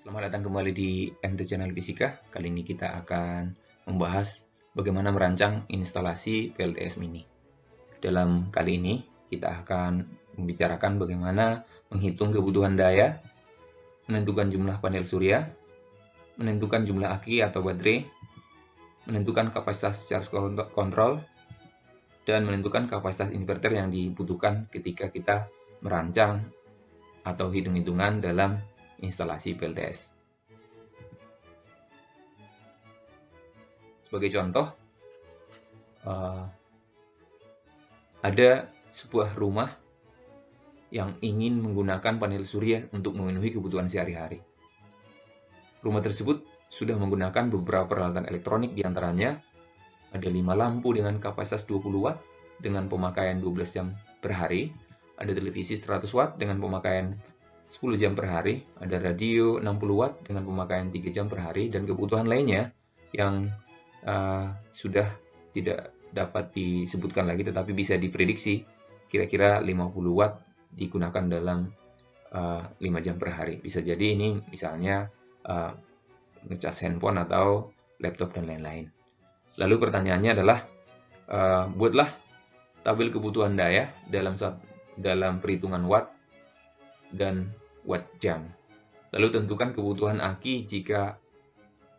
Selamat datang kembali di MT Channel Fisika. Kali ini kita akan membahas bagaimana merancang instalasi PLTS Mini. Dalam kali ini kita akan membicarakan bagaimana menghitung kebutuhan daya, menentukan jumlah panel surya, menentukan jumlah aki atau baterai, menentukan kapasitas charge control, dan menentukan kapasitas inverter yang dibutuhkan ketika kita merancang atau hitung-hitungan dalam instalasi PLTS. Sebagai contoh, ada sebuah rumah yang ingin menggunakan panel surya untuk memenuhi kebutuhan sehari-hari. Rumah tersebut sudah menggunakan beberapa peralatan elektronik, diantaranya ada 5 lampu dengan kapasitas 20 watt dengan pemakaian 12 jam per hari, ada televisi 100 watt dengan pemakaian 10 jam per hari, ada radio 60 watt dengan pemakaian 3 jam per hari, dan kebutuhan lainnya yang sudah tidak dapat disebutkan lagi tetapi bisa diprediksi kira-kira 50 watt digunakan dalam 5 jam per hari. Bisa jadi ini misalnya ngecas handphone atau laptop dan lain-lain. Lalu pertanyaannya adalah buatlah tabel kebutuhan daya dalam perhitungan watt dan watt jam. Lalu tentukan kebutuhan aki jika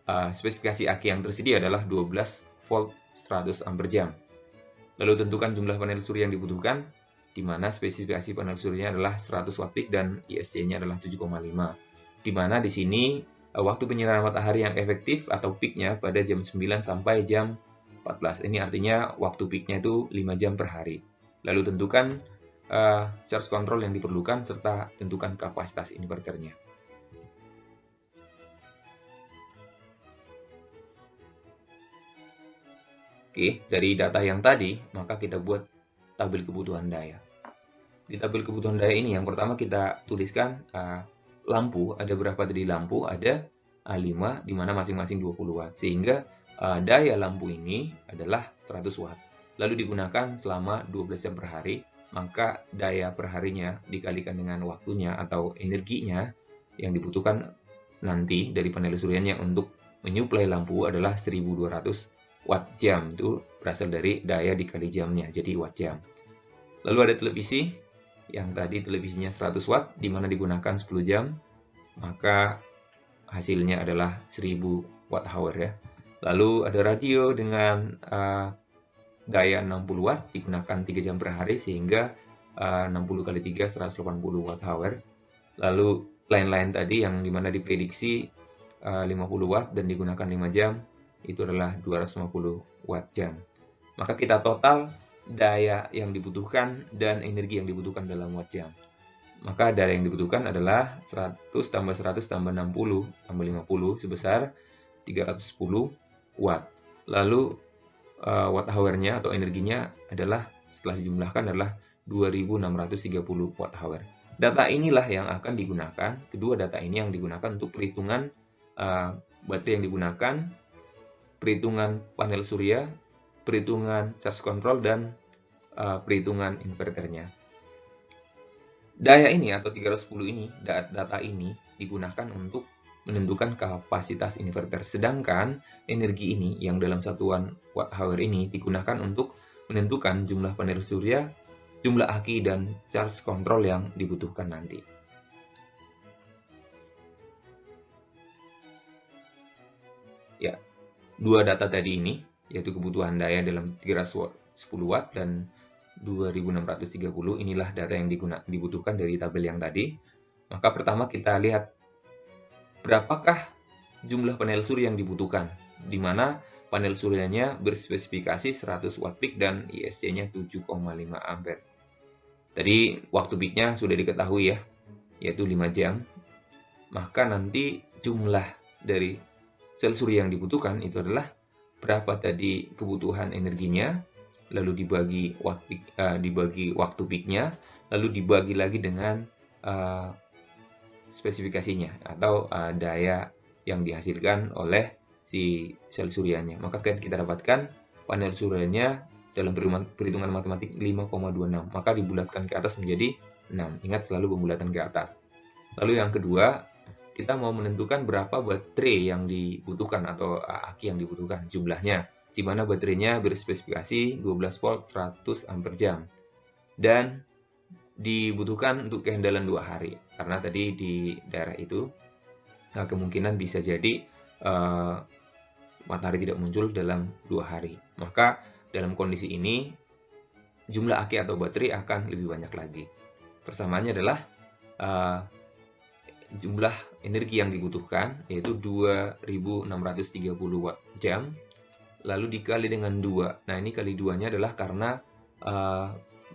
spesifikasi aki yang tersedia adalah 12 volt 100 ampere jam. Lalu tentukan jumlah panel surya yang dibutuhkan, di mana spesifikasi panel suryanya adalah 100 watt peak dan ISC-nya adalah 7,5. Di mana di sini waktu penyinaran matahari yang efektif atau peaknya pada jam 9 sampai jam 14. Ini artinya waktu peaknya itu 5 jam per hari. Lalu tentukan charge control yang diperlukan serta tentukan kapasitas inverternya. Oke, dari data yang tadi, maka kita buat tabel kebutuhan daya. Di tabel kebutuhan daya ini, yang pertama kita tuliskan lampu, ada berapa tadi lampu? Ada 5, di mana masing-masing 20 watt. Sehingga daya lampu ini adalah 100 watt. Lalu digunakan selama 12 jam per hari, maka daya per harinya dikalikan dengan waktunya atau energinya yang dibutuhkan nanti dari panel suryanya untuk menyuplai lampu adalah 1200 watt jam. Itu berasal dari daya dikali jamnya, jadi watt jam. Lalu ada televisi, yang tadi televisinya 100 watt, di mana digunakan 10 jam, maka hasilnya adalah 1000 watt hour ya. Lalu ada radio dengan daya 60 watt, digunakan 3 jam per hari, sehingga 60 kali 3, 180 watt hour. Lalu lain-lain tadi yang dimana diprediksi 50 watt dan digunakan 5 jam, itu adalah 250 watt jam. Maka kita total daya yang dibutuhkan dan energi yang dibutuhkan dalam watt jam. Maka daya yang dibutuhkan adalah 100 tambah 100 tambah 60 tambah 50 sebesar 310 watt. Lalu watt hour-nya atau energinya adalah setelah dijumlahkan adalah 2630 watt hour. Data inilah yang akan digunakan, kedua data ini yang digunakan untuk perhitungan baterai yang digunakan, perhitungan panel surya, perhitungan charge control, dan perhitungan inverternya. Daya ini atau 310 ini, data ini digunakan untuk menentukan kapasitas inverter. Sedangkan energi ini yang dalam satuan watt hour ini digunakan untuk menentukan jumlah panel surya, jumlah aki, dan charge control yang dibutuhkan nanti. Ya, dua data tadi ini, yaitu kebutuhan daya dalam 310 watt dan 2630, inilah data yang dibutuhkan dari tabel yang tadi. Maka pertama kita lihat berapakah jumlah panel surya yang dibutuhkan, di mana panel suryanya berspesifikasi 100 watt peak dan ISC-nya 7,5 ampere. Tadi waktu peaknya sudah diketahui ya, yaitu 5 jam. Maka nanti jumlah dari sel surya yang dibutuhkan itu adalah berapa tadi kebutuhan energinya, lalu dibagi waktu peaknya, lalu dibagi lagi dengan spesifikasinya atau daya yang dihasilkan oleh si sel suryanya. Maka kita dapatkan panel suryanya dalam perhitungan matematik 5,26. Maka dibulatkan ke atas menjadi 6. Ingat selalu pembulatan ke atas. Lalu yang kedua, kita mau menentukan berapa baterai yang dibutuhkan atau aki yang dibutuhkan jumlahnya, di mana baterainya berspesifikasi 12 volt 100 ampere jam dan dibutuhkan untuk kehandalan 2 hari, karena tadi di daerah itu kemungkinan bisa jadi matahari tidak muncul dalam 2 hari. Maka dalam kondisi ini jumlah aki atau baterai akan lebih banyak lagi. Persamaannya adalah jumlah energi yang dibutuhkan, yaitu 2630 watt jam, lalu dikali dengan 2. Nah, ini kali 2-nya adalah karena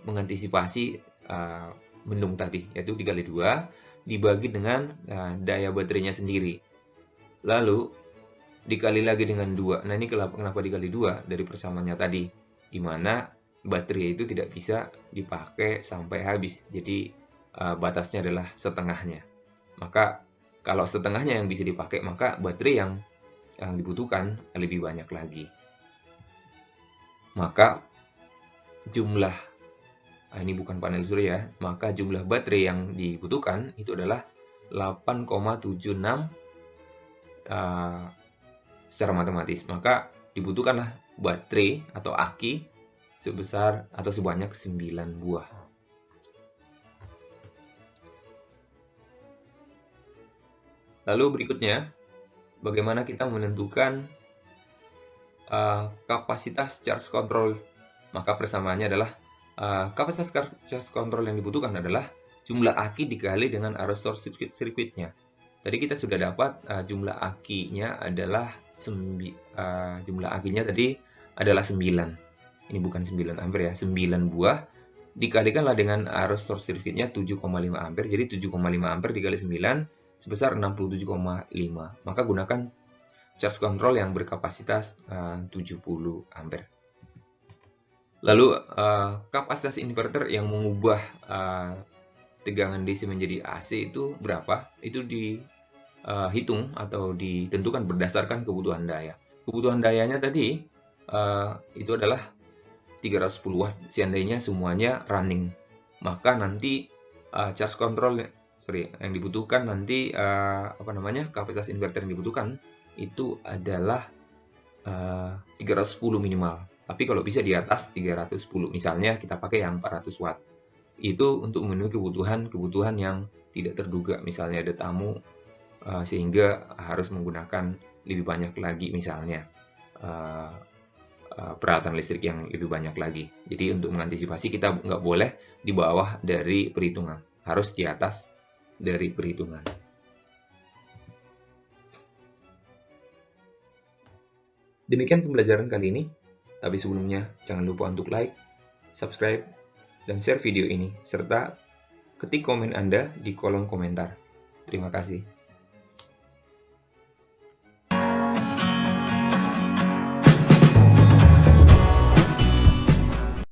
mengantisipasi mendung tadi, yaitu dikali 2 dibagi dengan daya baterainya sendiri. Lalu dikali lagi dengan 2. Nah, ini kenapa dikali 2 dari persamaannya tadi, di mana baterai itu tidak bisa dipakai sampai habis. Jadi batasnya adalah setengahnya. Maka kalau setengahnya yang bisa dipakai, maka baterai yang dibutuhkan lebih banyak lagi. Maka jumlah ini bukan panel surya, maka jumlah baterai yang dibutuhkan itu adalah 8,76 secara matematis. Maka dibutuhkanlah baterai atau aki sebesar atau sebanyak 9 buah. Lalu berikutnya, bagaimana kita menentukan kapasitas charge control? Maka persamaannya adalah kapasitas charge control yang dibutuhkan adalah jumlah aki dikali dengan arus short circuit-nya. Tadi kita sudah dapat jumlah akinya adalah jumlah akinya tadi adalah 9. Ini bukan 9 ampere ya, 9 buah. Dikalikanlah dengan arus short circuit-nya 7,5 ampere. Jadi 7,5 ampere dikali 9 sebesar 67,5. Maka gunakan charge control yang berkapasitas 70 ampere. Lalu kapasitas inverter yang mengubah tegangan DC menjadi AC itu berapa? Itu dihitung atau ditentukan berdasarkan kebutuhan daya. Kebutuhan dayanya tadi itu adalah 310 watt, seandainya semuanya running. Maka nanti charge control yang dibutuhkan nanti kapasitas inverter yang dibutuhkan itu adalah 310 minimal. Tapi kalau bisa di atas 310, misalnya kita pakai yang 400 watt. Itu untuk memenuhi kebutuhan yang tidak terduga, misalnya ada tamu sehingga harus menggunakan lebih banyak lagi, misalnya peralatan listrik yang lebih banyak lagi. Jadi untuk mengantisipasi kita nggak boleh di bawah dari perhitungan, harus di atas dari perhitungan. Demikian pembelajaran kali ini, tapi sebelumnya jangan lupa untuk like, subscribe, dan share video ini, serta ketik komen Anda di kolom komentar. Terima kasih.